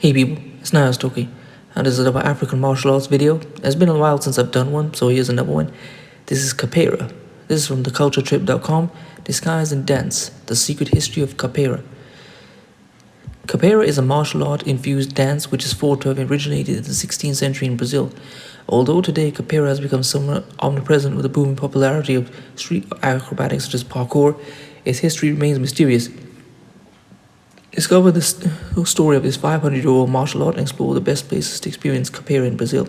Hey people, it's NIyas713, and this is another African martial arts video. It's been a while since I've done one, so here's another one. This is Capoeira. This is from theculturetrip.com, Disguised in Dance, The Secret History of Capoeira. Capoeira is a martial art-infused dance which is thought to have originated in the 16th century in Brazil. Although today Capoeira has become somewhat omnipresent with the booming popularity of street acrobatics such as parkour, its history remains mysterious. Discover the story of this 500-year-old martial art and explore the best places to experience Capoeira in Brazil.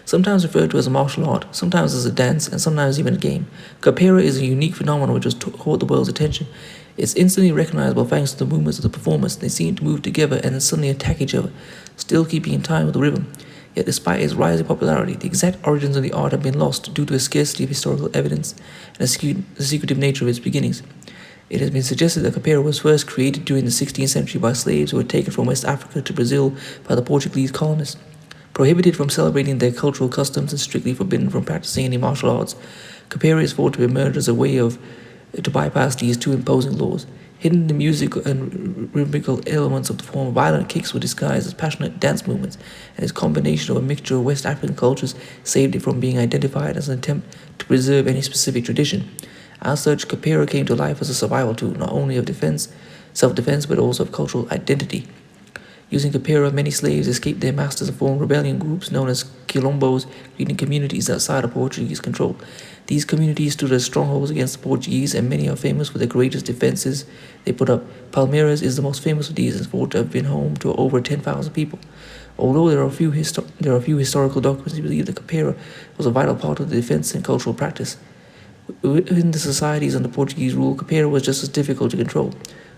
Sometimes referred to as a martial art, sometimes as a dance, and sometimes even a game, Capoeira is a unique phenomenon which has caught the world's attention. It's instantly recognizable thanks to the movements of the performers. They seem to move together and then suddenly attack each other, still keeping in time with the rhythm. Yet despite its rising popularity, the exact origins of the art have been lost due to a scarcity of historical evidence and the secretive nature of its beginnings. It has been suggested that Capoeira was first created during the 16th century by slaves who were taken from West Africa to Brazil by the Portuguese colonists. Prohibited from celebrating their cultural customs and strictly forbidden from practicing any martial arts, Capoeira is thought to have emerged as a way to bypass these two imposing laws. Hidden in the musical and rhythmical elements of the form, violent kicks were disguised as passionate dance movements, and its combination of a mixture of West African cultures saved it from being identified as an attempt to preserve any specific tradition. As such, Capoeira came to life as a survival tool, not only of self-defense, but also of cultural identity. Using Capoeira, many slaves escaped their masters and formed rebellion groups known as quilombos, creating communities outside of Portuguese control. These communities stood as strongholds against the Portuguese, and many are famous for the courageous defenses they put up. Palmeiras is the most famous of these, and is thought to have been home to over 10,000 people. Although there are few historical documents that believe that Capoeira was a vital part of the defense and cultural practice. Within the societies under Portuguese rule, Capoeira was just as difficult to control.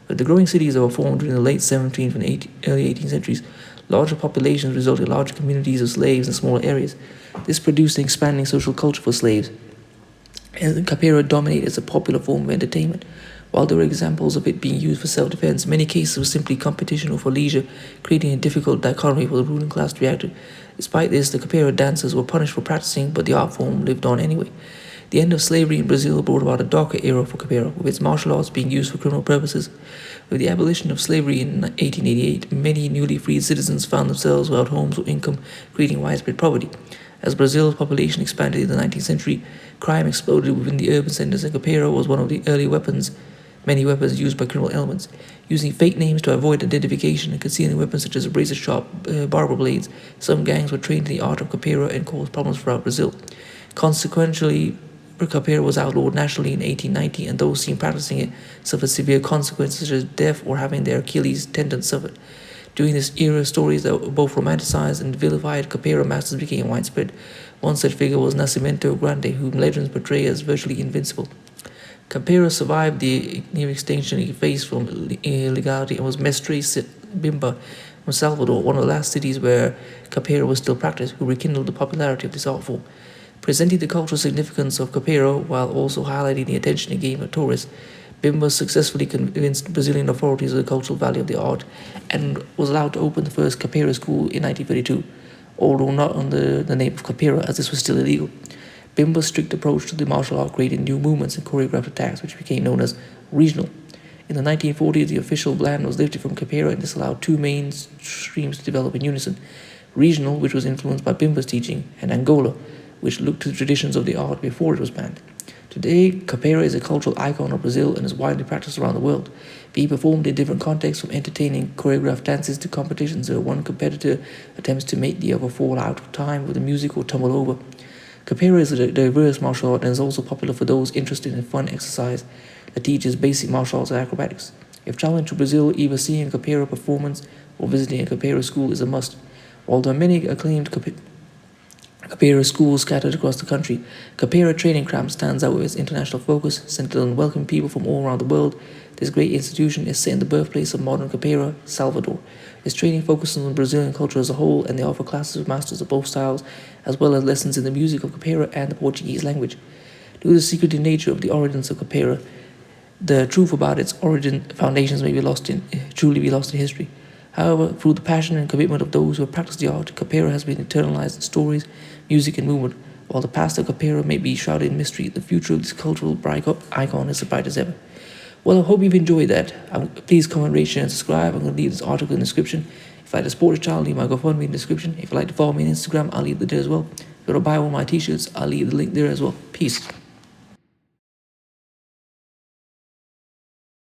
With the growing cities that were formed during the late 17th and early 18th centuries, larger populations resulted in larger communities of slaves in smaller areas. This produced an expanding social culture for slaves, and Capoeira dominated as a popular form of entertainment. While there were examples of it being used for self-defense, many cases were simply competition or for leisure, creating a difficult dichotomy for the ruling class to react to. Despite this, the Capoeira dancers were punished for practicing, but the art form lived on anyway. The end of slavery in Brazil brought about a darker era for Capoeira, with its martial arts being used for criminal purposes. With the abolition of slavery in 1888, many newly freed citizens found themselves without homes or income, creating widespread poverty. As Brazil's population expanded in the 19th century, crime exploded within the urban centers, and Capoeira was one of the many weapons used by criminal elements. Using fake names to avoid identification and concealing weapons such as razor-sharp barber blades, some gangs were trained in the art of Capoeira and caused problems throughout Brazil. Consequently, Capoeira was outlawed nationally in 1890, and those seen practicing it suffered severe consequences such as death or having their Achilles tendon severed. During this era, stories that were both romanticized and vilified Capoeira masters became widespread. One such figure was Nascimento Grande, whom legends portray as virtually invincible. Capoeira survived the near extinction he faced from illegality and was Mestre Bimba from Salvador, one of the last cities where Capoeira was still practiced, who rekindled the popularity of this art form. Presenting the cultural significance of Capoeira while also highlighting the attention it gave to tourists, Bimba successfully convinced Brazilian authorities of the cultural value of the art and was allowed to open the first Capoeira school in 1932, although not under the name of Capoeira, as this was still illegal. Bimba's strict approach to the martial art created new movements and choreographed attacks, which became known as regional. In the 1940s, the official ban was lifted from Capoeira, and this allowed two main streams to develop in unison: regional, which was influenced by Bimba's teaching, and Angola, which looked to the traditions of the art before it was banned. Today, Capoeira is a cultural icon of Brazil and is widely practiced around the world, being performed in different contexts, from entertaining choreographed dances to competitions where one competitor attempts to make the other fall out of time with the music or tumble over. Capoeira is a diverse martial art and is also popular for those interested in fun exercise that teaches basic martial arts and acrobatics. If traveling to Brazil, either seeing a Capoeira performance or visiting a Capoeira school is a must. While there are many acclaimed Capoeira schools scattered across the country, Capoeira Training Camp stands out with its international focus, centered on welcoming people from all around the world. This great institution is set in the birthplace of modern Capoeira, Salvador. Its training focuses on Brazilian culture as a whole, and they offer classes with masters of both styles, as well as lessons in the music of Capoeira and the Portuguese language. Due to the secretive nature of the origins of Capoeira, the truth about its origin foundations may truly be lost in history. However, through the passion and commitment of those who have practiced the art, Capoeira has been internalized in stories, music, and movement. While the past of Capoeira may be shrouded in mystery, the future of this cultural icon is as bright as ever. Well, I hope you've enjoyed that. Please comment, rate, share, and subscribe. I'm going to leave this article in the description. If I had a sports channel, leave my GoFundMe in the description. If you'd like to follow me on Instagram, I'll leave it there as well. If you want to buy one of my t-shirts, I'll leave the link there as well. Peace.